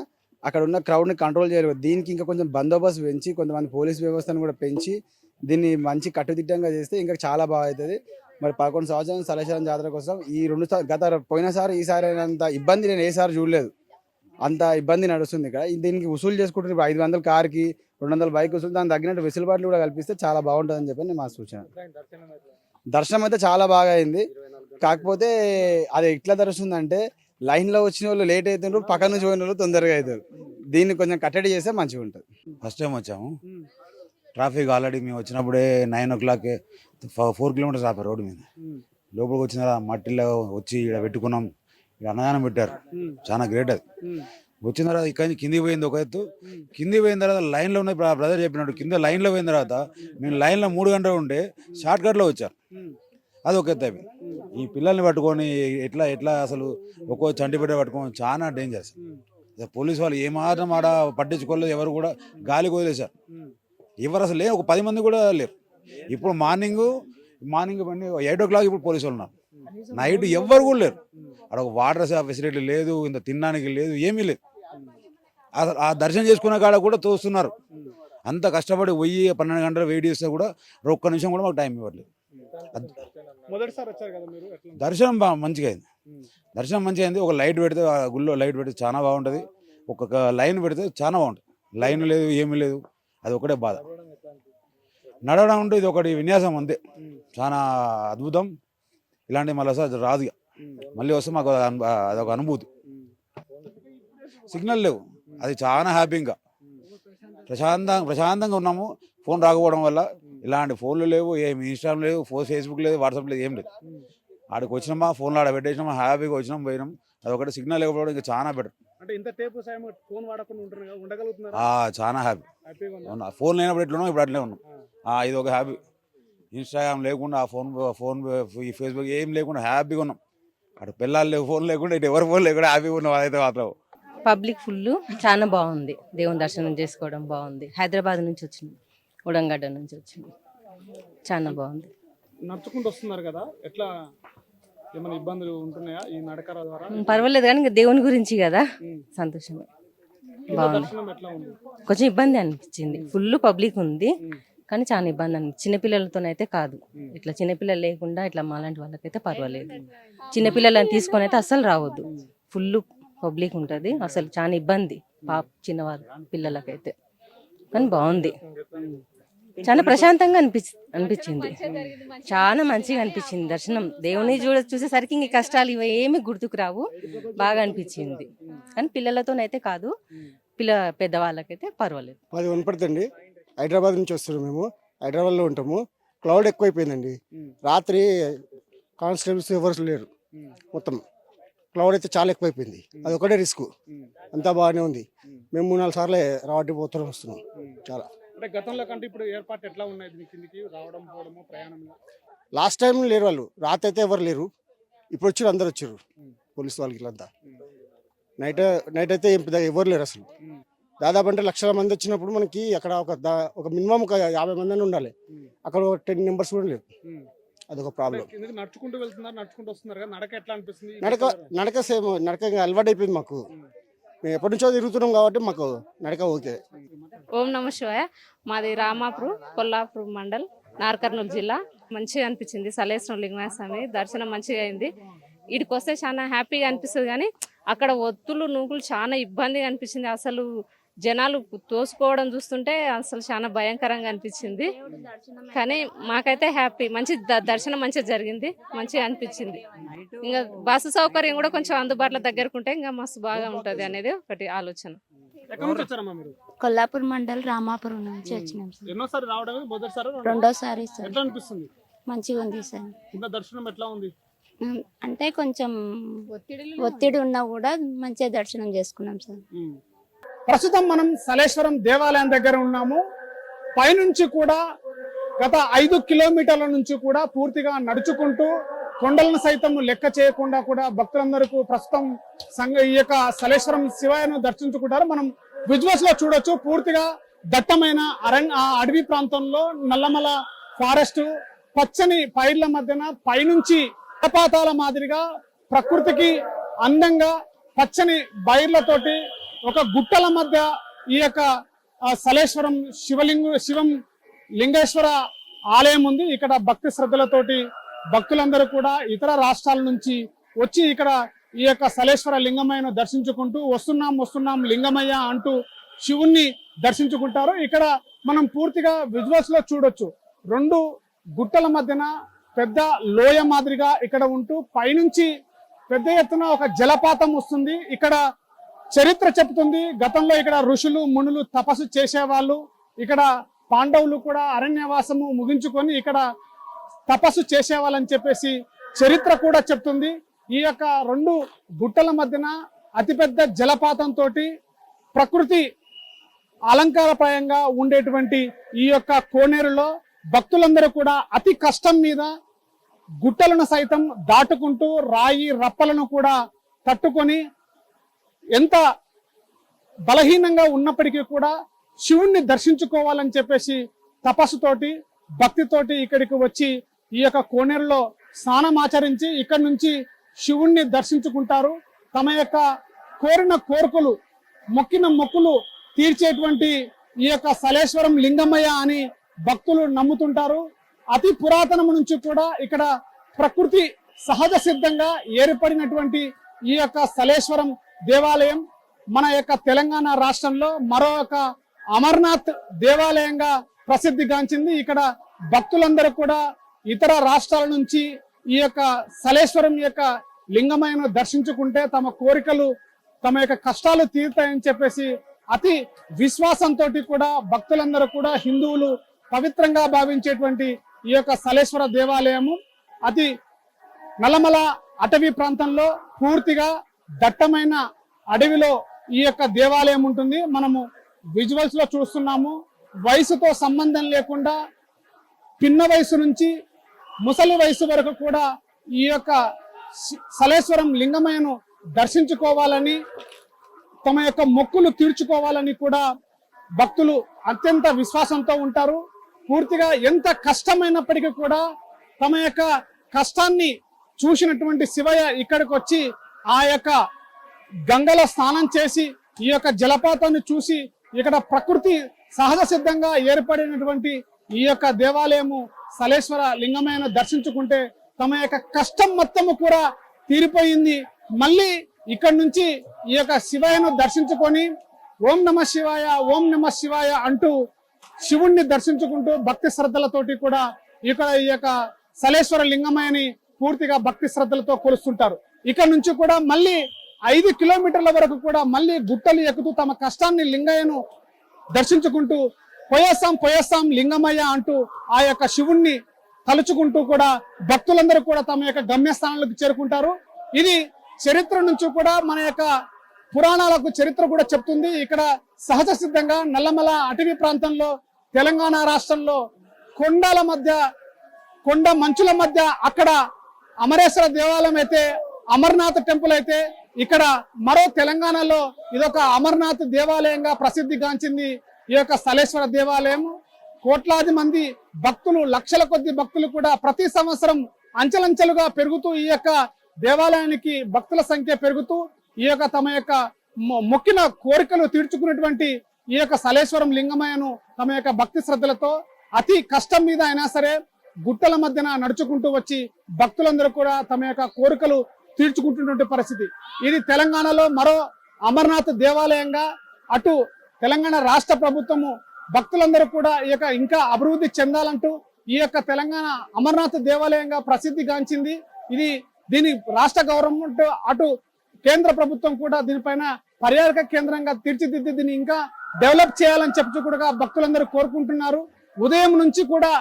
అక్కడ ఉన్న క్రౌడ్ని కంట్రోల్ చేయలేదు. దీనికి ఇంకా కొంచెం బందోబస్తు పెంచి, కొంతమంది పోలీస్ వ్యవస్థను కూడా పెంచి దీన్ని మంచి కట్టుదిట్టంగా చేస్తే ఇంకా చాలా బాగా అవుతుంది. మరి 11 సంవత్సరాల సలేశ్వరం జాతర కోసం ఈ 2 గత పోయినసారి ఈసారి అయినంత ఇబ్బంది నేను ఏసారి చూడలేదు. అంత ఇబ్బంది నడుస్తుంది ఇక్కడ. దీనికి వసూలు చేసుకుంటున్నారు. 500 కార్కి, 200 బైక్ వసూలు. దానికి తగ్గినట్టు వెసులుబాట్లు కూడా కల్పిస్తే చాలా బాగుంటుందని చెప్పి మా సూచన. దర్శనం అయితే చాలా బాగా అయింది. కాకపోతే అది ఎట్లా దర్శిందంటే లైన్లో వచ్చిన వాళ్ళు లేట్ అవుతుండ్రు, పక్కన నుంచి పోయిన వాళ్ళు తొందరగా అవుతారు. దీన్ని కొంచెం కట్టడి చేస్తే మంచిగా ఉంటుంది. ఫస్ట్ టైం వచ్చాము. ట్రాఫిక్ ఆల్రెడీ మేము వచ్చినప్పుడే 9 o'clock 4 kilometers ఆపారు రోడ్డు మీద. లోపలికి వచ్చిన మట్టిలో వచ్చి ఇక్కడ పెట్టుకున్నాం. ఇక్కడ అన్నదానం పెట్టారు, చాలా గ్రేట్ అది. వచ్చిన తర్వాత ఇక్కడ కిందికి పోయింది ఒక ఎత్తు. కిందికి పోయిన తర్వాత లైన్లో ఉన్న బ్రదర్ చెప్పినట్టు కింద లైన్లో పోయిన తర్వాత మేము లైన్లో 3 గంటలు ఉంటే షార్ట్ కట్లో వచ్చారు. అది ఒక ఎత్తు. ఈ పిల్లల్ని పట్టుకొని ఎట్లా అసలు ఒక్కో చంటి బిడ్డ పట్టుకొని చాలా డేంజర్స్. పోలీసు వాళ్ళు ఏమాత్రం ఆడ పట్టించుకోలేదు. ఎవరు కూడా గాలి వదిలేశారు. ఎవరు అసలు లేరు, ఒక 10 మంది కూడా లేరు. ఇప్పుడు మార్నింగ్ 8 o'clock ఇప్పుడు పోలీసు వాళ్ళు ఉన్నారు. నైట్ ఎవ్వరు కూడా లేరు. అక్కడ ఒక వాటర్ ఫెసిలిటీ లేదు, ఇంత తినడానికి లేదు, ఏమీ లేదు. అసలు ఆ దర్శనం చేసుకునే కాడ కూడా తోస్తున్నారు. అంత కష్టపడి 12 గంటలు వెయిట్ చేస్తే కూడా ఒక్క నిమిషం కూడా మాకు టైం ఇవ్వట్లేదు. మొదటిసారి వచ్చారు కదా మీరు, ఎట్లా ఉంది? దర్శనం మంచిగా అయింది. దర్శనం మంచిగా అయింది. ఒక లైట్ పెడితే ఆ గుళ్ళో లైట్ పెడితే చాలా బాగుంటుంది. ఒక్కొక్క లైన్ పెడితే చాలా బాగుంటుంది. లైన్ లేదు, ఏమీ లేదు, అది ఒకటే బాధ. నడవడం ఉంటే ఇది ఒకటి విన్యాసం అంతే, చాలా అద్భుతం. ఇలాంటివి మళ్ళీ సార్ రాదు ఇక. మళ్ళీ వస్తే మాకు అదొక అనుభూతి. సిగ్నల్ లేవు, అది చాలా హ్యాపీగా ప్రశాంతంగా ఉన్నాము. ఫోన్ రాకపోవడం వల్ల ఇలాంటి ఫోన్లు లేవు, ఏమి ఇన్స్టాగ్రామ్ లేవు, ఫేస్బుక్ లేదు, వాట్సాప్ లేదు, ఏం లేదు. ఆడికి వచ్చినామా, ఫోన్లో ఆడ పెట్టేసినామా, హ్యాపీగా వచ్చినాం పోయినాం. అదొకటి సిగ్నల్ లేకపోవడం ఇంకా చాలా బెటర్. అంటే ఇంత టేపు సమయం ఫోన్ వాడకుండా ఉండగలుగుతున్నారు. చాలా హ్యాపీ. హ్యాపీగా ఉన్నా. ఫోన్ లేనప్పుడు ఎట్లున్నాం, ఇప్పుడు అట్లే ఉన్నాం. ఇది ఒక హ్యాపీ. ఇన్స్టాగ్రామ్ లేకుండా, ఫోన్ ఈ ఫేస్బుక్ ఏం లేకుండా హ్యాపీగా ఉన్నాం. అటు పిల్లలు లేవు, ఫోన్ లేకుండా, ఇటు ఎవరి ఫోన్ లేకుండా హ్యాపీగా ఉన్నాం. అదైతే మాత్రం పబ్లిక్ ఫుల్ చాలా బాగుంది. దేవుని దర్శనం చేసుకోవడం బాగుంది. హైదరాబాద్ నుంచి వచ్చినాం, ఉడంగడ్డ నుంచి వచ్చినాం, చాలా బాగుంది. నడుచుకుంటూ వస్తున్నారు కదా, ఎట్లా ఏమైనా ఇబ్బందులు ఉంటున్నాయా ఈ నడకర ద్వారా? పర్వాలేదు కానీ ఇంకా దేవుని గురించి కదా, సంతోషమే. బాగుంది. దర్శనం ఎట్లా ఉంది? కొంచెం ఇబ్బంది అనిపించింది. ఫుల్ పబ్లిక్ ఉంది కానీ చాలా ఇబ్బంది అనిపించింది. చిన్నపిల్లలతోనైతే కాదు, ఇట్లా చిన్నపిల్లలు లేకుండా ఇట్లా మాలాంటి వాళ్ళకైతే పర్వాలేదు. చిన్నపిల్లలని తీసుకొని అయితే అస్సలు రావద్దు. ఫుల్ పబ్లిక్ ఉంటుంది, అసలు చాలా ఇబ్బంది చిన్నవారు పిల్లలకైతే. కానీ బాగుంది, చాలా ప్రశాంతంగా అనిపించింది. చాలా మంచిగా అనిపించింది దర్శనం. దేవుని చూసేసరికి ఇంక కష్టాలు ఇవి ఏమి గుర్తుకు రావు, బాగా అనిపించింది. కానీ పిల్లలతోనైతే కాదు, పెద్దవాళ్ళకైతే పర్వాలేదు. మాది వనపడుతుంది. హైదరాబాద్ నుంచి వస్తున్నాం. మేము హైదరాబాద్లో ఉంటాము. క్లౌడ్ ఎక్కువైపోయిందండి. రాత్రి కానిస్టేబుల్స్ ఎవరు లేరు, మొత్తం క్లౌడ్ అయితే చాలా ఎక్కువైపోయింది. అది ఒకటే రిస్క్. అంతా బాగానే ఉంది. మేము 3-4 సార్లు రావడం పోతున్నాం, వస్తున్నాం. చాలా అంటే గతంలో కంటే ఇప్పుడు ఏర్పాటు ఎట్లా ఉన్నాయి మీ కిందికి రావడం పోవడము ప్రయాణంలో? లాస్ట్ టైం లేరు వాళ్ళు, రాత్రి అయితే ఎవరు లేరు. ఇప్పుడు వచ్చారు, అందరు వచ్చారు, పోలీసు వాళ్ళకి ఇట్లంతా. నైట్ అయితే ఏం పెద్ద ఎవరు లేరు అసలు. దాదాపు అంటే లక్షల మంది వచ్చినప్పుడు మనకి అక్కడ ఒక మినిమం ఒక 50 మంది అని ఉండాలి. అక్కడ 10 మెంబర్స్ కూడా లేరు. అదొక ప్రాబ్లం. నడుచుకుంటూ వెళ్తున్నారు, నడుచుకుంటూ వస్తున్నారు కదా, నడక ఎట్లా అనిపిస్తుంది? నడక సేమ్ నడక అలవాటు అయిపోయింది మాకు. మేము ఎప్పటి నుంచో తిరుగుతున్నాం కాబట్టి మాకు నడక ఓకే. ఓం నమ శివాయ. మాది రామాపూర్, కొల్లాపూర్ మండల్, నార్కర్నూలు జిల్లా. మంచిగా అనిపించింది. సలేశ్వరం లింగమయ్య స్వామి దర్శనం మంచిగా అయింది. వీడికి వస్తే చాలా హ్యాపీగా అనిపిస్తుంది. కానీ అక్కడ ఒత్తులు నూకులు చాలా ఇబ్బందిగా అనిపించింది. అసలు జనాలు తోసుకోవడం చూస్తుంటే అసలు చాలా భయంకరంగా అనిపించింది. కానీ మాకైతే హ్యాపీ, మంచి దర్శనం మంచిగా జరిగింది, మంచిగా అనిపించింది. ఇంకా బస్సు సౌకర్యం కూడా కొంచెం అందుబాటులో దగ్గరకుంటే ఇంకా మస్తు బాగా ఉంటుంది అనేది ఒకటి ఆలోచన. ఎక్కడి నుంచి వచ్చారమ్మా మీరు? కొల్లాపూర్ మండల్ రామాపురం నుంచి వచ్చినాం సార్. ఎన్నోసారి రావడం? మొదటిసారి, రెండోసారి సార్. ఎట్లా అనిపిస్తుంది? మంచిగా ఉంది సార్. ఇంకా దర్శనం ఎట్లా ఉంది? అంటే కొంచెం ఒత్తిడి ఉన్నా కూడా మంచిగా దర్శనం చేసుకున్నాం సార్. ప్రస్తుతం మనం సలేశ్వరం దేవాలయం దగ్గర ఉన్నాము. పైనుంచి కూడా గత 5 కిలోమీటర్ల నుంచి కూడా పూర్తిగా నడుచుకుంటూ కొండలను సైతం లెక్క చేయకుండా కూడా భక్తులందరికీ ప్రస్తుతం ఈ యొక్క సలేశ్వరం శివయ్యను దర్శించుకుంటారు. మనం విజువల్స్ లో చూడొచ్చు. పూర్తిగా దట్టమైన అడవి ప్రాంతంలో నల్లమల ఫారెస్ట్, పచ్చని పైర్ల మధ్యన పైనుంచి జలపాతాల మాదిరిగా ప్రకృతికి అందంగా పచ్చని బైర్లతోటి ఒక గుట్టల మధ్య ఈ యొక్క సలేశ్వరం శివం లింగేశ్వర ఆలయం ఉంది. ఇక్కడ భక్తి శ్రద్ధలతోటి భక్తులందరూ కూడా ఇతర రాష్ట్రాల నుంచి వచ్చి ఇక్కడ ఈ యొక్క సలేశ్వర లింగమయ్యను దర్శించుకుంటూ వస్తున్నాం లింగమయ్య అంటూ శివుణ్ణి దర్శించుకుంటారు. ఇక్కడ మనం పూర్తిగా విజువల్స్ లో చూడొచ్చు. 2 గుట్టల మధ్యన పెద్ద లోయ మాదిరిగా ఇక్కడ ఉంటూ పైనుంచి పెద్ద ఎత్తున ఒక జలపాతం వస్తుంది. ఇక్కడ చరిత్ర చెప్తుంది, గతంలో ఇక్కడ ఋషులు మునులు తపస్సు చేసేవాళ్ళు, ఇక్కడ పాండవులు కూడా అరణ్యవాసము ముగించుకొని ఇక్కడ తపస్సు చేసేవాళ్ళని చెప్పేసి చరిత్ర కూడా చెప్తుంది. ఈ యొక్క 2 గుట్టల మధ్యన అతిపెద్ద జలపాతంతో ప్రకృతి అలంకారప్రాయంగా ఉండేటువంటి ఈ యొక్క కోనేరులో భక్తులందరూ కూడా అతి కష్టం మీద గుట్టలను సైతం దాటుకుంటూ రాయి రప్పలను కూడా తట్టుకొని ఎంత బలహీనంగా ఉన్నప్పటికీ కూడా శివుణ్ణి దర్శించుకోవాలని చెప్పేసి తపస్సుతోటి భక్తితోటి ఇక్కడికి వచ్చి ఈ యొక్క కోనేరులో స్నానం ఆచరించి ఇక్కడి నుంచి శివుణ్ణి దర్శించుకుంటారు. తమ యొక్క కోరిన కోరికలు, మొక్కిన మొక్కులు తీర్చేటువంటి ఈ యొక్క సలేశ్వరం లింగమయ్య అని భక్తులు నమ్ముతుంటారు. అతి పురాతనం నుంచి కూడా ఇక్కడ ప్రకృతి సహజ సిద్ధంగా ఏర్పడినటువంటి ఈ యొక్క సలేశ్వరం దేవాలయం మన యొక్క తెలంగాణ రాష్ట్రంలో మరో ఒక అమర్నాథ్ దేవాలయంగా ప్రసిద్ధిగాంచింది. ఇక్కడ భక్తులందరూ కూడా ఇతర రాష్ట్రాల నుంచి ఈ యొక్క సలేశ్వరం యొక్క లింగమయ్యను దర్శించుకుంటే తమ కోరికలు తమ యొక్క కష్టాలు తీరుతాయని చెప్పేసి అతి విశ్వాసంతో కూడా భక్తులందరూ కూడా హిందువులు పవిత్రంగా భావించేటువంటి ఈ యొక్క సలేశ్వర దేవాలయము అతి నల్లమల అటవీ ప్రాంతంలో పూర్తిగా దట్టమైన అడవిలో ఈ యొక్క దేవాలయం ఉంటుంది. మనము విజువల్స్ లో చూస్తున్నాము. వయసుతో సంబంధం లేకుండా పిన్న వయసు నుంచి ముసలి వయసు వరకు కూడా ఈ యొక్క సలేశ్వరం లింగమయ్యను దర్శించుకోవాలని తమ యొక్క మొక్కులు తీర్చుకోవాలని కూడా భక్తులు అత్యంత విశ్వాసంతో ఉంటారు. పూర్తిగా ఎంత కష్టమైనప్పటికీ కూడా తమ యొక్క కష్టాన్ని చూసినటువంటి శివయ్య ఇక్కడికి వచ్చి ఆ యొక్క గంగలో స్నానం చేసి ఈ యొక్క జలపాతాన్ని చూసి ఇక్కడ ప్రకృతి సహజ సిద్ధంగా ఏర్పడినటువంటి ఈ యొక్క దేవాలయము సలేశ్వర లింగమయ్యను దర్శించుకుంటే తమ యొక్క కష్టం మొత్తము కూడా తీరిపోయింది. మళ్ళీ ఇక్కడ నుంచి ఈ యొక్క శివయ్యను దర్శించుకొని ఓం నమ శివాయ ఓం నమ శివాయ అంటూ శివుణ్ణి దర్శించుకుంటూ భక్తి శ్రద్ధలతోటి కూడా ఇక్కడ ఈ యొక్క సలేశ్వర లింగమయ్యని పూర్తిగా భక్తి శ్రద్ధలతో కొలుస్తుంటారు. ఇక్కడ నుంచి కూడా మళ్ళీ 5 కిలోమీటర్ల వరకు కూడా మళ్ళీ గుట్టలు ఎక్కుతూ తమ కష్టాన్ని లింగయ్యను దర్శించుకుంటూ పోయేస్తాం లింగమయ్య అంటూ ఆ యొక్క శివుణ్ణి తలుచుకుంటూ కూడా భక్తులందరూ కూడా తమ యొక్క గమ్యస్థానాలకు చేరుకుంటారు. ఇది చరిత్ర నుంచి కూడా మన యొక్క పురాణాలకు చరిత్ర కూడా చెప్తుంది. ఇక్కడ సహజ సిద్ధంగా నల్లమల అటవీ ప్రాంతంలో తెలంగాణ రాష్ట్రంలో కొండల మధ్య కొండ మంచుల మధ్య అక్కడ అమరేశ్వర దేవాలయం అయితే అమర్నాథ్ టెంపుల్ అయితే ఇక్కడ మరో తెలంగాణలో ఇదొక అమర్నాథ్ దేవాలయంగా ప్రసిద్ధిగాంచింది ఈ యొక్క సలేశ్వర దేవాలయం. కోట్లాది మంది భక్తులు లక్షల కొద్ది భక్తులు కూడా ప్రతి సంవత్సరం అంచెలంచెలుగా పెరుగుతూ ఈ యొక్క దేవాలయానికి భక్తుల సంఖ్య పెరుగుతూ ఈ యొక్క తమ యొక్క మొక్కిన కోరికలు తీర్చుకున్నటువంటి ఈ యొక్క సలేశ్వరం లింగమయ్యను తమ యొక్క భక్తి శ్రద్ధలతో అతి కష్టం మీద అయినా సరే గుట్టల మధ్యన నడుచుకుంటూ వచ్చి భక్తులందరూ కూడా తమ యొక్క కోరికలు తీర్చుకుంటున్నటువంటి పరిస్థితి. ఇది తెలంగాణలో మరో అమర్నాథ్ దేవాలయంగా అటు తెలంగాణ రాష్ట్ర ప్రభుత్వము భక్తులందరూ కూడా ఈ యొక్క ఇంకా అభివృద్ధి చెందాలంటూ ఈ యొక్క తెలంగాణ అమర్నాథ్ దేవాలయంగా ప్రసిద్ధిగాంచింది. దీని రాష్ట్ర గవర్నమెంట్ అటు కేంద్ర ప్రభుత్వం కూడా దీనిపైన పర్యాటక కేంద్రంగా తీర్చిదిద్ది దీన్ని ఇంకా డెవలప్ చేయాలని చెప్పి కూడా భక్తులందరూ కోరుకుంటున్నారు. ఉదయం నుంచి కూడా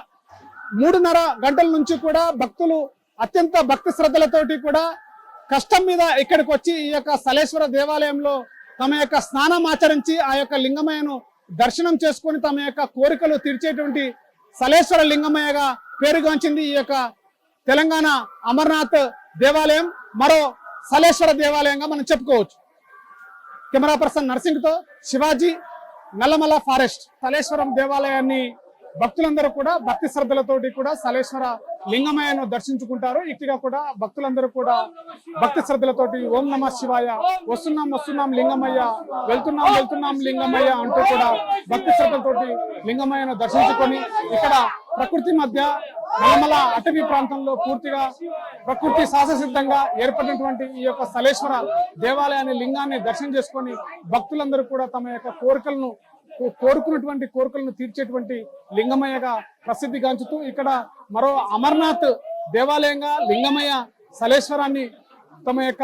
3:30 గంటల నుంచి కూడా భక్తులు అత్యంత భక్తి శ్రద్ధలతోటి కూడా కష్టం మీద ఇక్కడికి వచ్చి ఈ యొక్క సలేశ్వర దేవాలయంలో తమ యొక్క స్నానం ఆచరించి ఆ యొక్క లింగమయ్యను దర్శనం చేసుకొని తమ యొక్క కోరికలు తీర్చేటువంటి సలేశ్వర లింగమయ్యగా పేరుగాంచింది ఈ యొక్క తెలంగాణ అమర్నాథ్ దేవాలయం. మరో సలేశ్వర దేవాలయంగా మనం చెప్పుకోవచ్చు. కెమెరా పర్సన్ నర్సింగ్తో శివాజీ, నల్లమల ఫారెస్ట్. సలేశ్వరం దేవాలయాన్ని భక్తులందరూ కూడా భక్తి శ్రద్ధలతోటి కూడా సలేశ్వర లింగమయ్యను దర్శించుకుంటారు. ఇటుగా కూడా భక్తులందరూ కూడా భక్తి శ్రద్ధలతోటి ఓం నమ శివాయ, వస్తున్నాం లింగమయ్య, వెళ్తున్నాం లింగమయ్య అంటూ కూడా భక్తి శ్రద్ధలతోటి లింగమయ్యను దర్శించుకొని ఇక్కడ ప్రకృతి మధ్య నల్లమల అటవీ ప్రాంతంలో పూర్తిగా ప్రకృతి సహజసిద్ధంగా ఏర్పడినటువంటి ఈ యొక్క సలేశ్వర దేవాలయాన్ని లింగాన్ని దర్శనం చేసుకొని భక్తులందరూ కూడా తమ యొక్క కోరుకున్నటువంటి కోరికలను తీర్చేటువంటి లింగమయ్యగా ప్రసిద్ధిగాంచుతూ ఇక్కడ మరో అమర్నాథ్ దేవాలయంగా లింగమయ్య సలేశ్వరాన్ని తమ యొక్క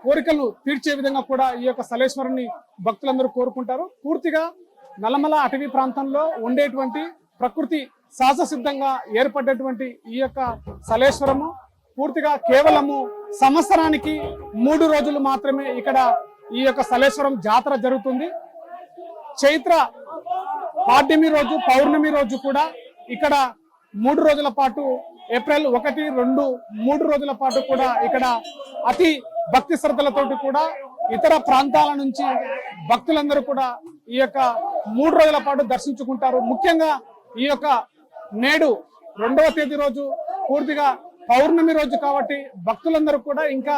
కోరికలను తీర్చే విధంగా కూడా ఈ యొక్క సలేశ్వరాన్ని భక్తులందరూ కోరుకుంటారు. పూర్తిగా నల్లమల అటవీ ప్రాంతంలో ఉండేటువంటి ప్రకృతి సహజ సిద్ధంగా ఏర్పడ్డటువంటి ఈ యొక్క సలేశ్వరము పూర్తిగా కేవలము సంవత్సరానికి 3 రోజులు మాత్రమే ఇక్కడ ఈ యొక్క సలేశ్వరం జాతర జరుగుతుంది. చైత్ర పాడ్యమి రోజు, పౌర్ణమి రోజు కూడా ఇక్కడ 3 రోజుల పాటు, ఏప్రిల్ 1, 2, 3 రోజుల పాటు కూడా ఇక్కడ అతి భక్తి శ్రద్ధలతోటి కూడా ఇతర ప్రాంతాల నుంచి భక్తులందరూ కూడా ఈ యొక్క 3 రోజుల పాటు దర్శించుకుంటారు. ముఖ్యంగా ఈ యొక్క నేడు 2వ తేదీ రోజు పూర్తిగా పౌర్ణమి రోజు కాబట్టి భక్తులందరూ కూడా ఇంకా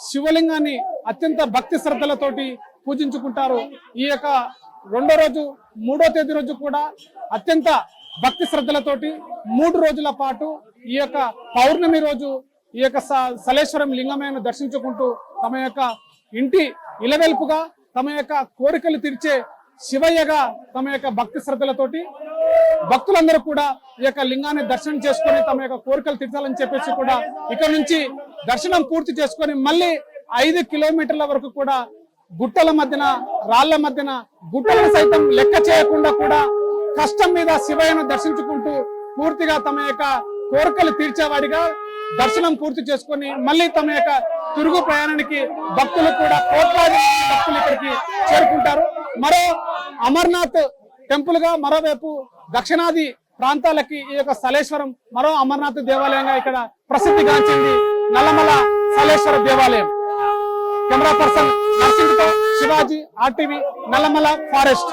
శివలింగాన్ని అత్యంత భక్తి శ్రద్ధలతోటి పూజించుకుంటారు. ఈ యొక్క 2వ రోజు, 3వ తేదీ రోజు కూడా అత్యంత భక్తి శ్రద్ధలతోటి 3 రోజుల పాటు ఈ యొక్క పౌర్ణమి రోజు ఈ యొక్క సలేశ్వరం లింగమయ్యను దర్శించుకుంటూ తమ యొక్క ఇంటి ఇలవెల్పుగా తమ యొక్క కోరికలు తీర్చే శివయ్యగా తమ యొక్క భక్తి శ్రద్ధలతోటి భక్తులందరూ కూడా ఈ యొక్క లింగాన్ని దర్శనం చేసుకొని తమ యొక్క కోరికలు తీర్చాలని చెప్పేసి కూడా ఇక్కడ నుంచి దర్శనం పూర్తి చేసుకొని మళ్ళీ 5 కిలోమీటర్ల వరకు కూడా గుట్టల మధ్యన రాళ్ల మధ్యన గుట్టలను సైతం లెక్క చేయకుండా కూడా కష్టం మీద శివయ్యను దర్శించుకుంటూ పూర్తిగా తమ యొక్క కోరికలు తీర్చేవాడిగా దర్శనం పూర్తి చేసుకొని మళ్ళీ తమ యొక్క తిరుగు ప్రయాణానికి భక్తులు కూడా కోట్లాది భక్తులు ఇక్కడికి చేరుకుంటారు. మరో అమర్నాథ్ టెంపుల్ గా మరోవైపు దక్షిణాది ప్రాంతాలకి ఈ యొక్క సలేశ్వరం మరో అమర్నాథ్ దేవాలయంగా ఇక్కడ ప్రసిద్ధిగాంచింది నల్లమల సలేశ్వర దేవాలయం. కెమెరా పర్సన్ నర్సింగ్తో శివాజీ, RTV, నల్లమల ఫారెస్ట్.